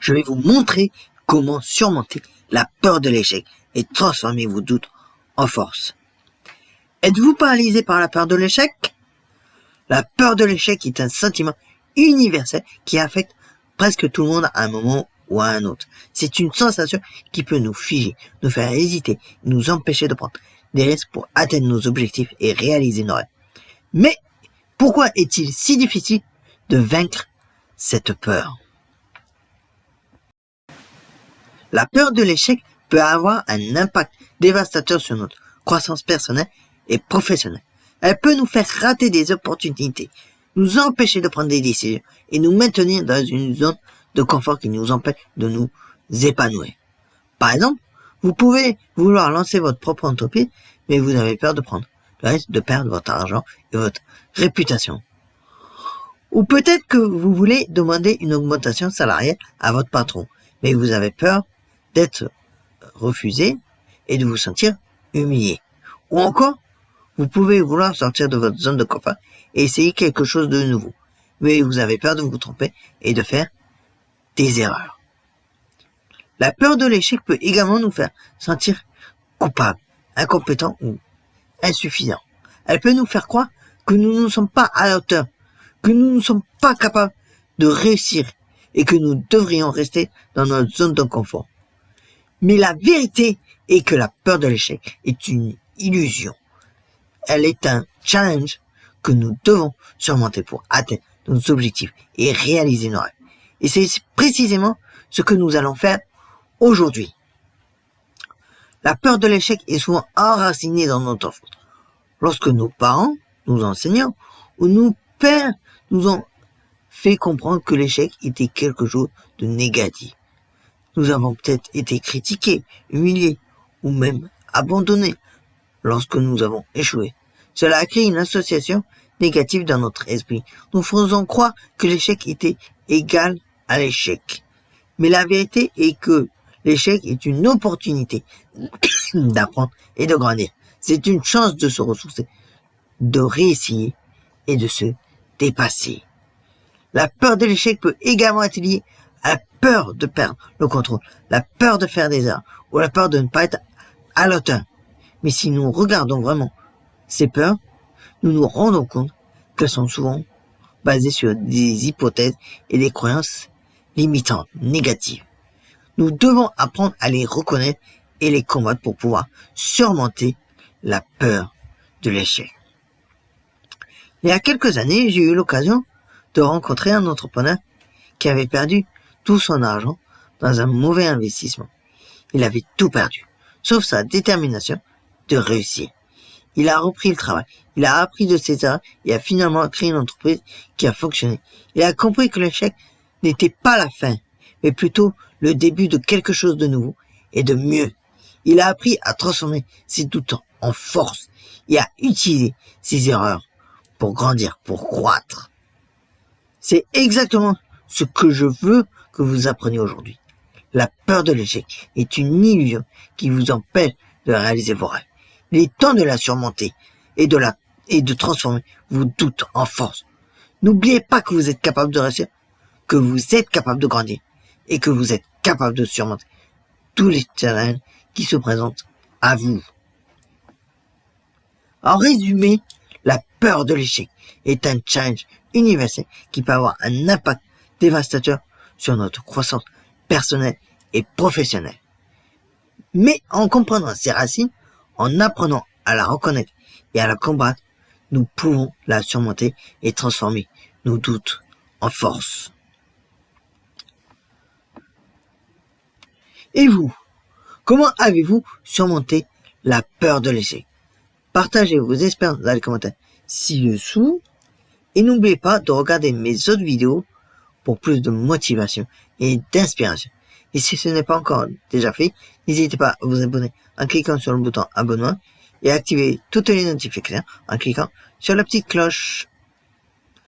je vais vous montrer comment surmonter la peur de l'échec et transformer vos doutes en force. Êtes-vous paralysé par la peur de l'échec? La peur de l'échec est un sentiment universel qui affecte presque tout le monde à un moment ou à un autre. C'est une sensation qui peut nous figer, nous faire hésiter, nous empêcher de prendre des risques pour atteindre nos objectifs et réaliser nos rêves. Mais pourquoi est-il si difficile de vaincre cette peur? La peur de l'échec peut avoir un impact dévastateur sur notre croissance personnelle et professionnelle. Elle peut nous faire rater des opportunités, nous empêcher de prendre des décisions et nous maintenir dans une zone de confort qui nous empêche de nous épanouir. Par exemple, vous pouvez vouloir lancer votre propre entreprise, mais vous avez peur de prendre le risque de perdre votre argent et votre réputation. Ou peut-être que vous voulez demander une augmentation salariale à votre patron, mais vous avez peur d'être refusé et de vous sentir humilié. Ou encore, vous pouvez vouloir sortir de votre zone de confort et essayer quelque chose de nouveau, mais vous avez peur de vous tromper et de faire des erreurs. La peur de l'échec peut également nous faire sentir coupables, incompétents ou insuffisants. Elle peut nous faire croire que nous ne sommes pas à la hauteur, que nous ne sommes pas capables de réussir et que nous devrions rester dans notre zone de confort. Mais la vérité est que la peur de l'échec est une illusion. Elle est un challenge que nous devons surmonter pour atteindre nos objectifs et réaliser nos rêves. Et c'est précisément ce que nous allons faire aujourd'hui. La peur de l'échec est souvent enracinée dans notre enfance. Lorsque nos parents, nos enseignants ou nos pères nous ont fait comprendre que l'échec était quelque chose de négatif. Nous avons peut-être été critiqués, humiliés ou même abandonnés lorsque nous avons échoué. Cela a créé une association négative dans notre esprit. Nous faisons croire que l'échec était égal à l'échec. Mais la vérité est que l'échec est une opportunité d'apprendre et de grandir. C'est une chance de se ressourcer, de réussir et de se dépasser. La peur de l'échec peut également être liée à la peur de perdre le contrôle, la peur de faire des erreurs ou la peur de ne pas être à la hauteur. Mais si nous regardons vraiment ces peurs, nous nous rendons compte qu'elles sont souvent basées sur des hypothèses et des croyances limitantes, négatives. Nous devons apprendre à les reconnaître et les combattre pour pouvoir surmonter la peur de l'échec. Il y a quelques années, j'ai eu l'occasion de rencontrer un entrepreneur qui avait perdu tout son argent dans un mauvais investissement. Il avait tout perdu, sauf sa détermination de réussir. Il a repris le travail, il a appris de ses erreurs et a finalement créé une entreprise qui a fonctionné. Il a compris que l'échec n'était pas la fin, mais plutôt le début de quelque chose de nouveau et de mieux. Il a appris à transformer ses doutes en force et à utiliser ses erreurs pour grandir, pour croître. C'est exactement ce que je veux que vous appreniez aujourd'hui. La peur de l'échec est une illusion qui vous empêche de réaliser vos rêves. Il est temps de la surmonter et de transformer vos doutes en force. N'oubliez pas que vous êtes capable de réussir, que vous êtes capable de grandir et que vous êtes capable de surmonter tous les challenges qui se présentent à vous. En résumé, la peur de l'échec est un challenge universel qui peut avoir un impact dévastateur sur notre croissance personnelle et professionnelle. Mais en comprenant ses racines, en apprenant à la reconnaître et à la combattre, nous pouvons la surmonter et transformer nos doutes en force. Et vous, comment avez-vous surmonté la peur de l'échec? Partagez vos expériences dans les commentaires ci-dessous et n'oubliez pas de regarder mes autres vidéos pour plus de motivation et d'inspiration. Et si ce n'est pas encore déjà fait, n'hésitez pas à vous abonner en cliquant sur le bouton abonnement et activer toutes les notifications en cliquant sur la petite cloche.